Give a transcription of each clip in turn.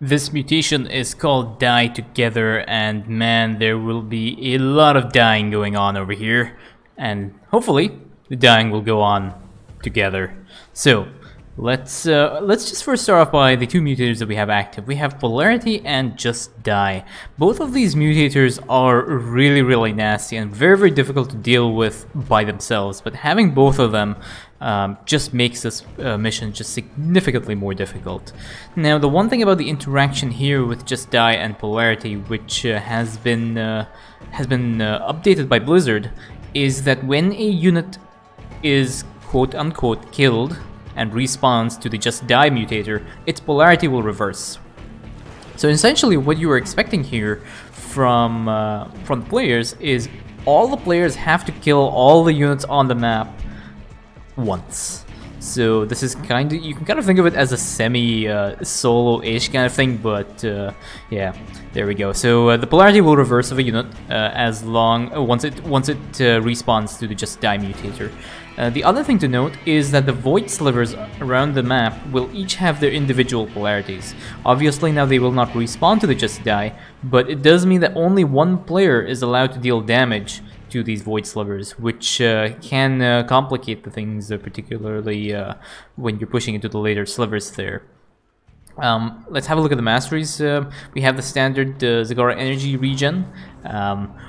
This mutation is called Die Together, and man, there will be a lot of dying going on over here, and hopefully the dying will go on together. So let's just first start off by the two mutators that we have active. We have Polarity and Just Die. Both of these mutators are really nasty and very difficult to deal with by themselves, but having both of them just makes this mission just significantly more difficult. Now, the one thing about the interaction here with Just Die and Polarity, which has been updated by Blizzard, is that when a unit is quote-unquote killed and respawns to the Just Die mutator, its polarity will reverse. So essentially, what you are expecting here from the players is all the players have to kill all the units on the map once. So this is you can kind of think of it as a semi-solo-ish kind of thing, but yeah, there we go. So the polarity will reverse of a unit once it respawns to the Just Die mutator. The other thing to note is that the void slivers around the map will each have their individual polarities. Obviously now they will not respawn to the Just Die, but it does mean that only one player is allowed to deal damage to these void slivers, which can complicate the things, particularly when you're pushing into the later slivers there. Let's have a look at the masteries. We have the standard Zagara energy regen.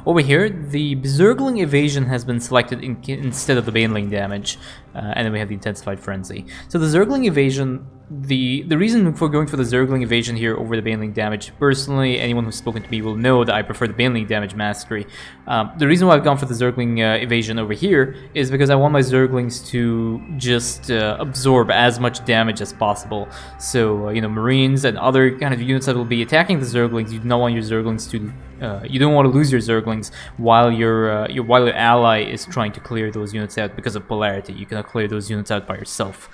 Over here, the Berserkling evasion has been selected instead of the baneling damage, and then we have the intensified frenzy. So the Zergling evasion, the reason for going for the Zergling evasion here over the baneling damage, personally, anyone who's spoken to me will know that I prefer the baneling damage mastery. The reason why I've gone for the Zergling evasion over here is because I want my Zerglings to just absorb as much damage as possible. So you know, Marines and other kind of units that will be attacking the Zerglings, you don't want your Zerglings to you don't want to lose your Zerglings while your ally is trying to clear those units out because of polarity. You cannot clear those units out by yourself.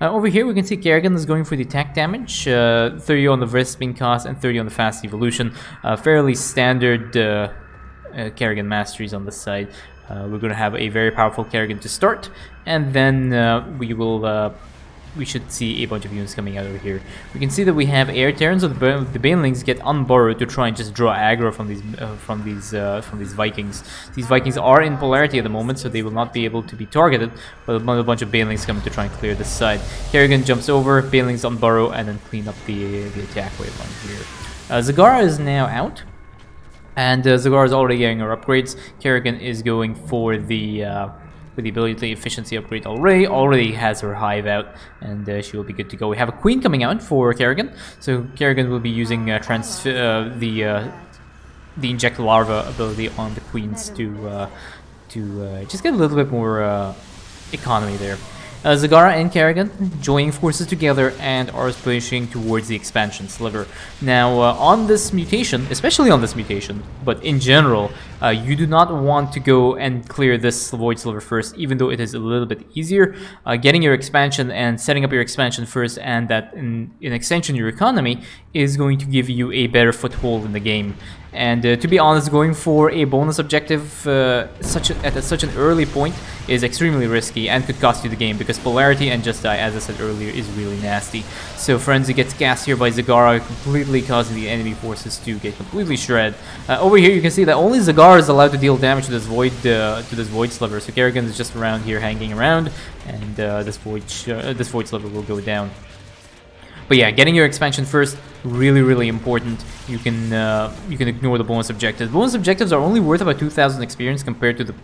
Over here we can see Kerrigan is going for the attack damage, 30 on the Vesping cost and 30 on the fast evolution. Fairly standard Kerrigan masteries on this side. We're going to have a very powerful Kerrigan to start, and then we should see a bunch of units coming out over here. We can see that we have air Terrans, so the banelings get unburrowed to try and just draw aggro from these Vikings. These Vikings are in polarity at the moment, so they will not be able to be targeted, but a bunch of banelings coming to try and clear this side. Kerrigan jumps over, banelings unburrow, and then clean up the attack wave line here. Zagara is now out, and Zagara is already getting her upgrades. Kerrigan is going for the with the ability efficiency upgrade already has her hive out, and she will be good to go. We have a queen coming out for Kerrigan, so Kerrigan will be using the inject larva ability on the queens to just get a little bit more economy there. Zagara and Kerrigan joining forces together and are pushing towards the expansion sliver. Now, on this mutation, especially on this mutation, but in general, you do not want to go and clear this void sliver first, even though it is a little bit easier. Getting your expansion and setting up your expansion first, and that in extension your economy, is going to give you a better foothold in the game. And to be honest, going for a bonus objective at such an early point is extremely risky and could cost you the game, because Polarity and Just Die, as I said earlier, is really nasty. So Frenzy gets gassed here by Zagara, completely causing the enemy forces to get completely shredded. Over here you can see that only Zagara is allowed to deal damage to this void sliver, so Kerrigan is just around here hanging around, and this void sliver will go down. But yeah, getting your expansion first, really important. You can ignore the bonus objectives. Bonus objectives are only worth about 2,000 experience compared to the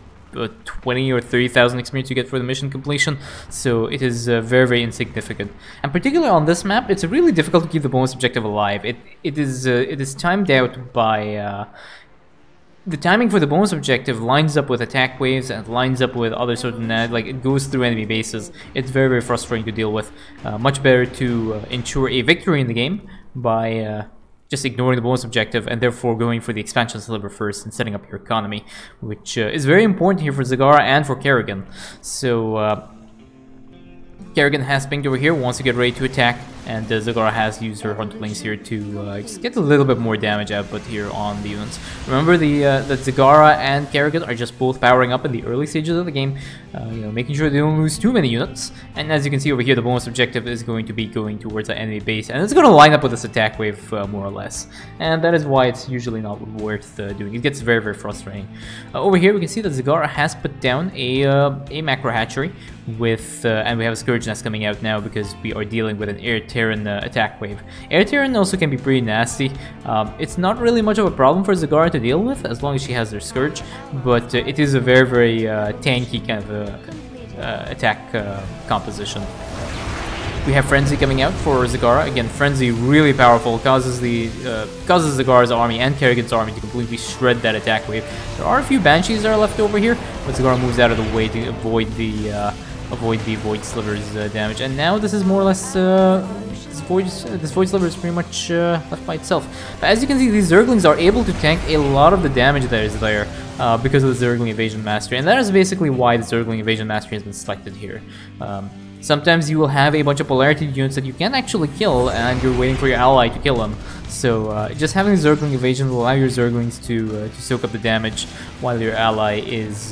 20 or 30,000 experience you get for the mission completion, so it is very insignificant. And particularly on this map, it's really difficult to keep the bonus objective alive. It is timed out by the timing for the bonus objective lines up with attack waves and lines up with other certain like it goes through enemy bases. It's very frustrating to deal with. Much better to ensure a victory in the game by just ignoring the bonus objective and therefore going for the expansion sliver first and setting up your economy, which is very important here for Zagara and for Kerrigan. So Kerrigan has pinged over here, wants to get ready to attack and Zagara has used her Hunterlings here to just get a little bit more damage output here on the units. Remember that Zagara and Kerrigan are just both powering up in the early stages of the game, making sure they don't lose too many units. And as you can see over here, the bonus objective is going to be going towards the enemy base, and it's going to line up with this attack wave more or less. And that is why it's usually not worth doing. It gets very, very frustrating. Over here, we can see that Zagara has put down a macro hatchery with, and we have a Scourge Nest coming out now because we are dealing with an Air Terran attack wave. Air Terran also can be pretty nasty. It's not really much of a problem for Zagara to deal with as long as she has their Scourge, but it is a very, very tanky kind of attack composition. We have Frenzy coming out for Zagara. Again, Frenzy really powerful, causes Zagara's army and Kerrigan's army to completely shred that attack wave. There are a few Banshees that are left over here, but Zagara moves out of the way to avoid the Void Sliver's damage. And now this is more or less this Void Sliver is pretty much left by itself. But as you can see, these Zerglings are able to tank a lot of the damage that is there because of the Zergling Evasion Mastery, and that is basically why the Zergling Evasion Mastery has been selected here. Sometimes you will have a bunch of Polarity units that you can't actually kill, and you're waiting for your ally to kill them. So just having Zergling Evasion will allow your Zerglings to soak up the damage while your ally is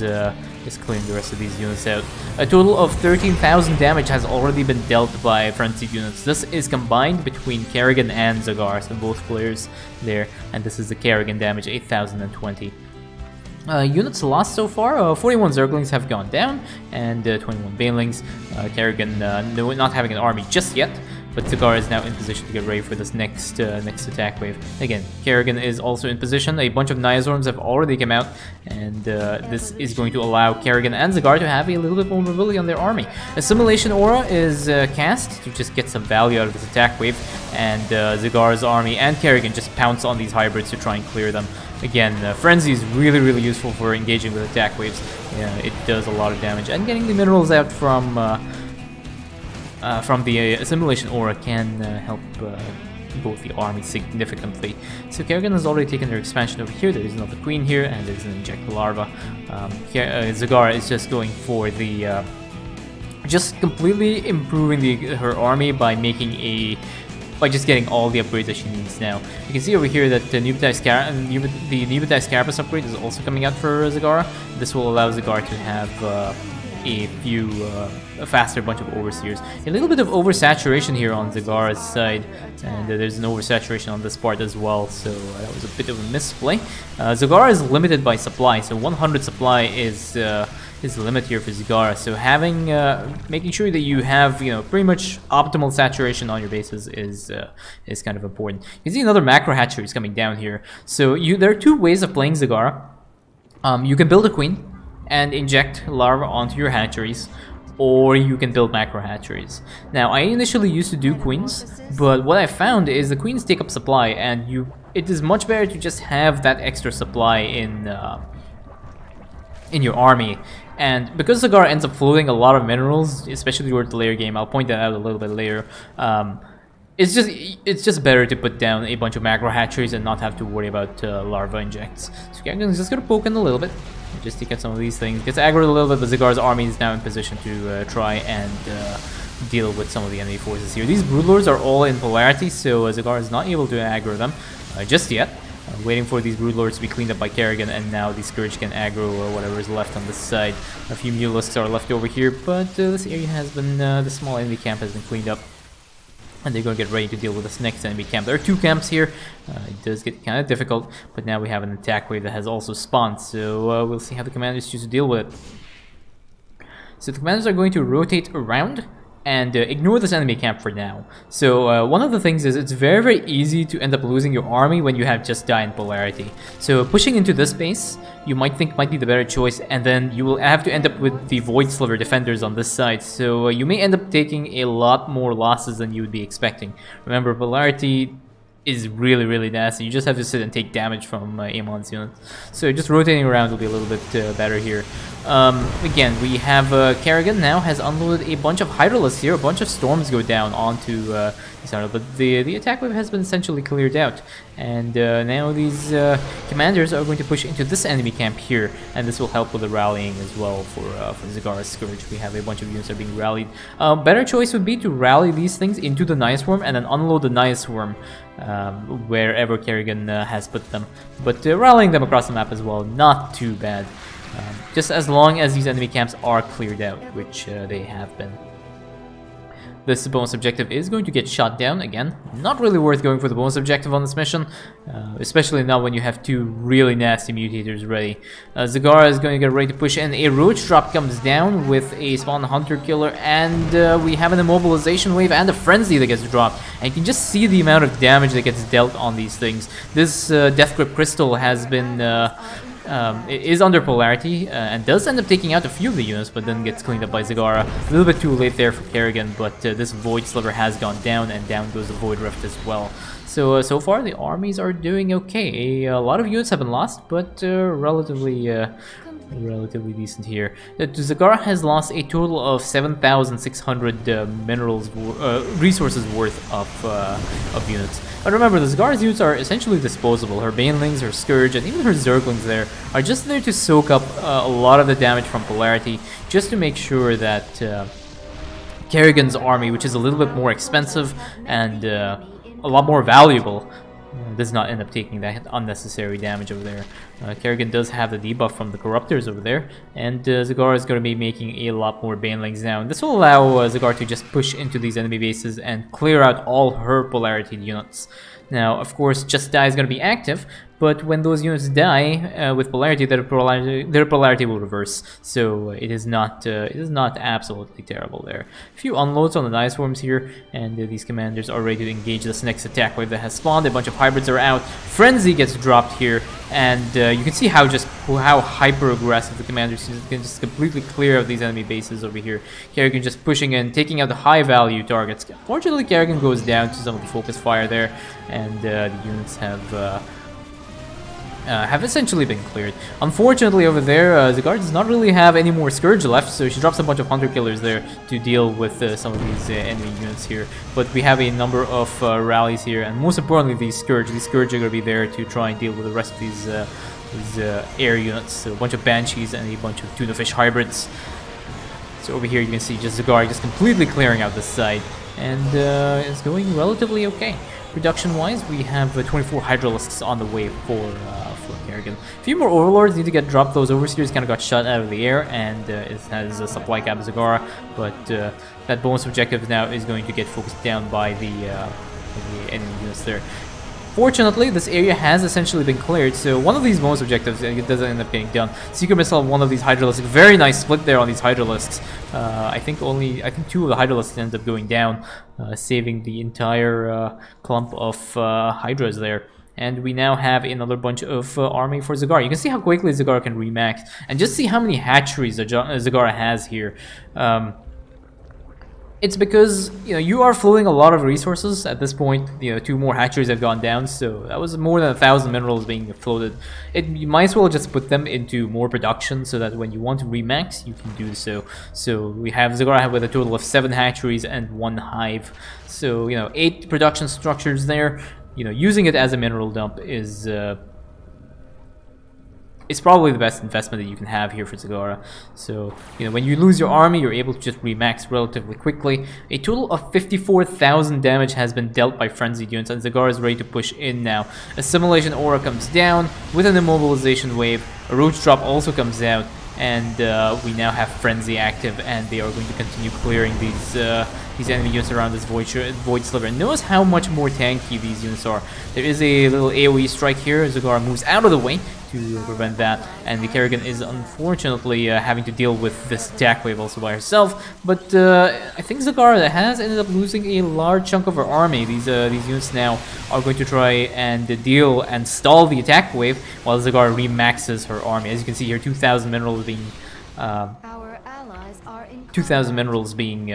clearing the rest of these units out. A total of 13,000 damage has already been dealt by frenzied units. This is combined between Kerrigan and Zagara, so both players there, and this is the Kerrigan damage, 8,020. Units lost so far, 41 Zerglings have gone down, and 21 Banelings. Kerrigan not having an army just yet, but Zagara is now in position to get ready for this next attack wave. Again, Kerrigan is also in position. A bunch of Niazorms have already come out, and this is going to allow Kerrigan and Zagara to have a little bit more mobility on their army. Assimilation Aura is cast to just get some value out of this attack wave, and Zagara's army and Kerrigan just pounce on these hybrids to try and clear them. Again, Frenzy is really, really useful for engaging with attack waves. It does a lot of damage, and getting the minerals out from the Assimilation Aura can help both the armies significantly. So Kerrigan has already taken their expansion over here. There is another Queen here, and there's an Inject Larva. Zagara is just going for the just completely improving her army by making just getting all the upgrades that she needs now. You can see over here that the Mutatized Carapace upgrade is also coming out for Zagara. This will allow Zagara to have a faster bunch of Overseers. A little bit of oversaturation here on Zagara's side, and there's an oversaturation on this part as well, so that was a bit of a misplay. Zagara is limited by supply, so 100 supply is the limit here for Zagara. So making sure that you have pretty much optimal saturation on your bases is kind of important. You can see another macro hatchery is coming down here. So there are two ways of playing Zagara. You can build a queen and inject larvae onto your hatcheries, or you can build macro hatcheries. Now, I initially used to do queens, but what I found is the queens take up supply, and it is much better to just have that extra supply in your army. And because Zagara ends up floating a lot of minerals, especially towards the later game, I'll point that out a little bit later. It's just better to put down a bunch of macro hatcheries and not have to worry about larva injects. So Kerrigan's just gonna poke in a little bit, just take out some of these things. Gets aggroed a little bit, but Zagara's army is now in position to try and deal with some of the enemy forces here. These Broodlords are all in Polarity, so Zagara is not able to aggro them just yet. Waiting for these Broodlords to be cleaned up by Kerrigan, and now the Scourge can aggro whatever is left on this side. A few Mulisks are left over here, but this area has been, the small enemy camp has been cleaned up. And they're going to get ready to deal with this next enemy camp. There are two camps here. It does get kind of difficult, but now we have an attack wave that has also spawned, so we'll see how the commanders choose to deal with it. So the commanders are going to rotate around and ignore this enemy camp for now. So one of the things is it's very, very easy to end up losing your army when you have just die in Polarity. So pushing into this base, you might think might be the better choice, and then you will have to end up with the Void Sliver defenders on this side. So you may end up taking a lot more losses than you would be expecting. Remember, Polarity is really, really nasty. You just have to sit and take damage from Amon's units. So just rotating around will be a little bit better here. Again, we have Kerrigan now has unloaded a bunch of Hydralisks here. A bunch of storms go down onto this island, but the attack wave has been essentially cleared out. And now these commanders are going to push into this enemy camp here, and this will help with the rallying as well for Zagara's Scourge. We have a bunch of units that are being rallied. Better choice would be to rally these things into the Naya Swarm and then unload the Naya Swarm wherever Kerrigan has put them. But rallying them across the map as well, not too bad. Just as long as these enemy camps are cleared out, which they have been. This bonus objective is going to get shot down again. Not really worth going for the bonus objective on this mission, especially now when you have two really nasty mutators ready. Zagara is going to get ready to push in. A roach drop comes down with a spawn hunter killer, and we have an immobilization wave and a frenzy that gets dropped. And you can just see the amount of damage that gets dealt on these things. This Death Grip Crystal has been it is under Polarity and does end up taking out a few of the units, but then gets cleaned up by Zagara. A little bit too late there for Kerrigan, but this Void Sliver has gone down, and down goes the Void Rift as well. So, so far the armies are doing okay. A lot of units have been lost, but relatively decent here. Zagara has lost a total of 7,600 resources worth of units. But remember, the Zagara's units are essentially disposable. Her Banelings, her Scourge, and even her Zerglings there are just there to soak up a lot of the damage from Polarity, just to make sure that Kerrigan's army, which is a little bit more expensive and a lot more valuable, does not end up taking that unnecessary damage over there. Kerrigan does have the debuff from the Corruptors over there, and Zagara is going to be making a lot more Banelings now. And this will allow Zagara to just push into these enemy bases and clear out all her Polarity units. Now, of course, Just Die is going to be active, but when those units die with Polarity, their polarity will reverse. So it is not absolutely terrible there. A few unloads on the Naya Swarms here, and these commanders are ready to engage this next attack wave that has spawned. A bunch of hybrids are out. Frenzy gets dropped here, and you can see how hyper aggressive the commanders can just completely clear out these enemy bases over here. Kerrigan just pushing in, taking out the high value targets. Fortunately, Kerrigan goes down to some of the focus fire there, and the units have essentially been cleared. Unfortunately, over there, Zagara does not really have any more Scourge left, so she drops a bunch of Hunter Killers there to deal with some of these enemy units here. But we have a number of rallies here, and most importantly, these Scourge. These Scourge are going to be there to try and deal with the rest of these air units. So a bunch of Banshees and a bunch of Tunafish hybrids. So over here, you can see just Zagara just completely clearing out this side, and it's going relatively okay. Production-wise, we have 24 Hydralisks on the way for Kerrigan. A few more Overlords need to get dropped. Those Overseers kind of got shot out of the air, and it has a supply cap Zagara, but that bonus objective now is going to get focused down by the enemy units there. Fortunately, this area has essentially been cleared, so one of these bonus objectives it doesn't end up getting done. Secret Missile on one of these Hydralisks. Very nice split there on these Hydralisks. I think two of the Hydralisks end up going down, saving the entire clump of Hydras there. And we now have another bunch of army for Zagara. You can see how quickly Zagara can remax, and just see how many hatcheries Zagara has here. It's because, you know, you are flowing a lot of resources at this point. You know, 2 more hatcheries have gone down, so that was more than 1,000 minerals being floated. You might as well just put them into more production so that when you want to remax, you can do so. So we have Zagara with a total of 7 hatcheries and 1 hive. So, you know, 8 production structures there. You know, using it as a mineral dump is it's probably the best investment that you can have here for Zagara. So, you know, when you lose your army, you're able to just remax relatively quickly. A total of 54,000 damage has been dealt by frenzied units, and Zagara is ready to push in now. Assimilation Aura comes down with an immobilization wave. A roach drop also comes out, and we now have Frenzy active, and they are going to continue clearing these enemy units around this Void Sliver. And notice how much more tanky these units are. There is a little AoE strike here. Zagara moves out of the way to prevent that, and the Kerrigan is unfortunately having to deal with this attack wave also by herself. But I think Zagara has ended up losing a large chunk of her army. These units now are going to try and deal and stall the attack wave while Zagara remaxes her army. As you can see here, 2,000 minerals being Our allies are 2,000 minerals being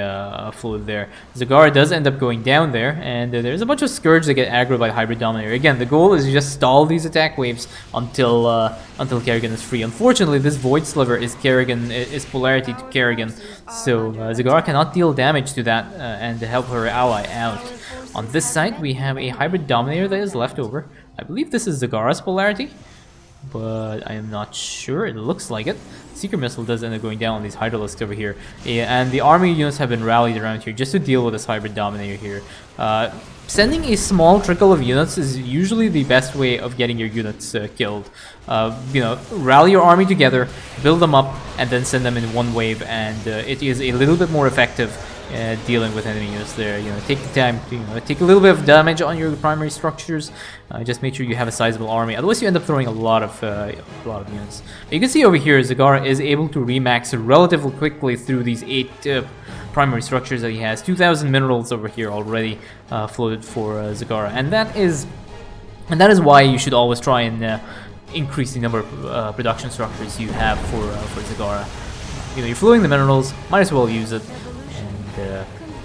floated there. Zagara does end up going down there, and there's a bunch of Scourge that get aggroed by the Hybrid Dominator. Again, the goal is to just stall these attack waves until Kerrigan is free. Unfortunately, this Void Sliver is Polarity to Kerrigan, so Zagara cannot deal damage to that and help her ally out. On this side, we have a Hybrid Dominator that is left over. I believe this is Zagara's Polarity, but I am not sure. It looks like it. Seeker Missile does end up going down on these Hydralisks over here. And the army units have been rallied around here just to deal with this Hybrid Dominator here. Sending a small trickle of units is usually the best way of getting your units killed. You know, rally your army together, build them up, and then send them in one wave, and it is a little bit more effective dealing with enemy units there. You know, take the time to take a little bit of damage on your primary structures. Just make sure you have a sizable army. Otherwise, you end up throwing a lot of units. You can see over here, Zagara is able to remax relatively quickly through these 8 primary structures that he has. 2,000 minerals over here already floated for Zagara, and that is why you should always try and increase the number of production structures you have for Zagara. You know, you're floating the minerals, might as well use it.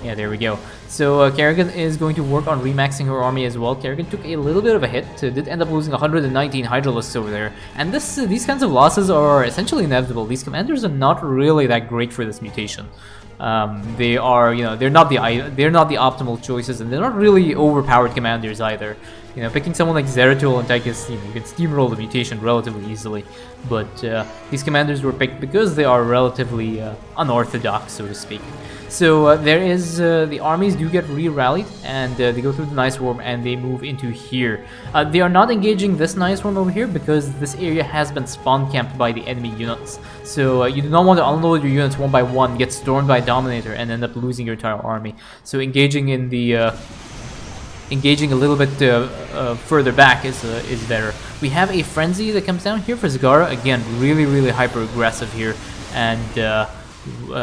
Yeah, there we go. So Kerrigan is going to work on remaxing her army as well. Kerrigan took a little bit of a hit, did end up losing 119 Hydralisks over there, and these kinds of losses are essentially inevitable. These commanders are not really that great for this mutation. They are, you know, they're not the optimal choices, and they're not really overpowered commanders either. You know, picking someone like Zeratul and Tychus, you can steamroll the mutation relatively easily, but these commanders were picked because they are relatively unorthodox, so to speak. So there is, the armies do get re-rallied, and they go through the Nice Worm, and they move into here. They are not engaging this Nice Worm over here because this area has been spawn camped by the enemy units. So you do not want to unload your units one by one, get stormed by a Dominator, and end up losing your entire army. So engaging in the engaging a little bit further back is better. We have a Frenzy that comes down here for Zagara. Again, really hyper aggressive here, and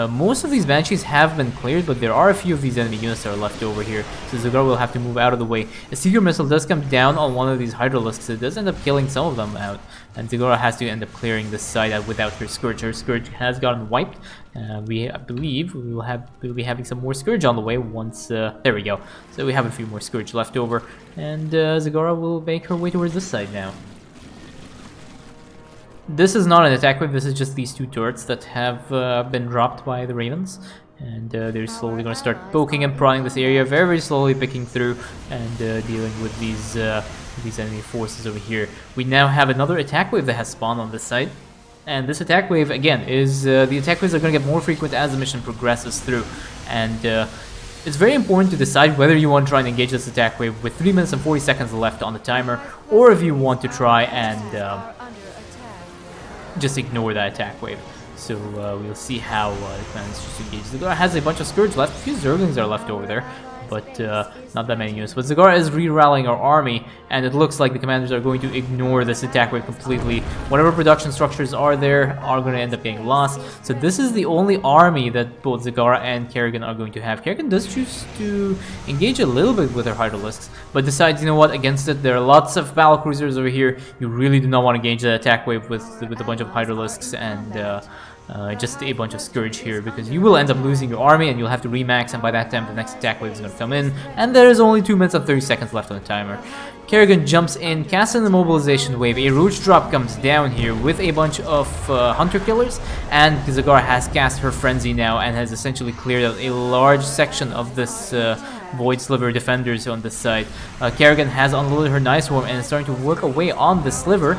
most of these Banshees have been cleared, but there are a few of these enemy units that are left over here, so Zagara will have to move out of the way. A Seeker Missile does come down on one of these Hydralisks. It does end up killing some of them out, and Zagara has to end up clearing this side out without her Scourge. Her Scourge has gotten wiped. I believe we'll be having some more Scourge on the way once, there we go. So we have a few more Scourge left over, and Zagara will make her way towards this side now. This is not an attack wave, this is just these 2 turrets that have been dropped by the Ravens. And they're slowly going to start poking and prodding this area, very slowly picking through and dealing with these enemy forces over here. We now have another attack wave that has spawned on this side. And this attack wave, again, is the attack waves are going to get more frequent as the mission progresses through. And it's very important to decide whether you want to try and engage this attack wave with 3 minutes and 40 seconds left on the timer, or if you want to try and just ignore that attack wave. So we'll see how it manages to engage. Zagara has a bunch of Scourge left. A few Zerglings are left over there, but not that many units. But Zagara is re-rallying our army, and it looks like the commanders are going to ignore this attack wave completely. Whatever production structures are there are going to end up getting lost. So this is the only army that both Zagara and Kerrigan are going to have. Kerrigan does choose to engage a little bit with her Hydralisks, but decides, you know what, against it, there are lots of battle cruisers over here. You really do not want to engage that attack wave with a bunch of Hydralisks and just a bunch of Scourge here, because you will end up losing your army and you'll have to remax, and by that time the next attack wave is going to come in, and there is only 2 minutes and 30 seconds left on the timer. Kerrigan jumps in, casts in the mobilization wave. A Roach Drop comes down here with a bunch of Hunter Killers, and Zagara has cast her Frenzy now and has essentially cleared out a large section of this Void Sliver defenders on this side. Kerrigan has unloaded her Nice Worm and is starting to work away on the sliver.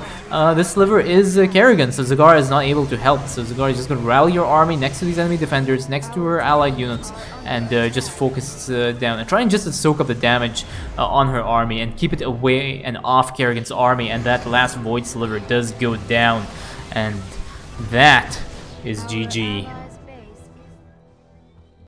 This sliver is Kerrigan, so Zagara is not able to help. So Zagara is just going to rally your army next to these enemy defenders, next to her allied units, and just focus down and try and just soak up the damage on her army and keep it away and off Kerrigan's army. And that last Void Sliver does go down, and that is GG.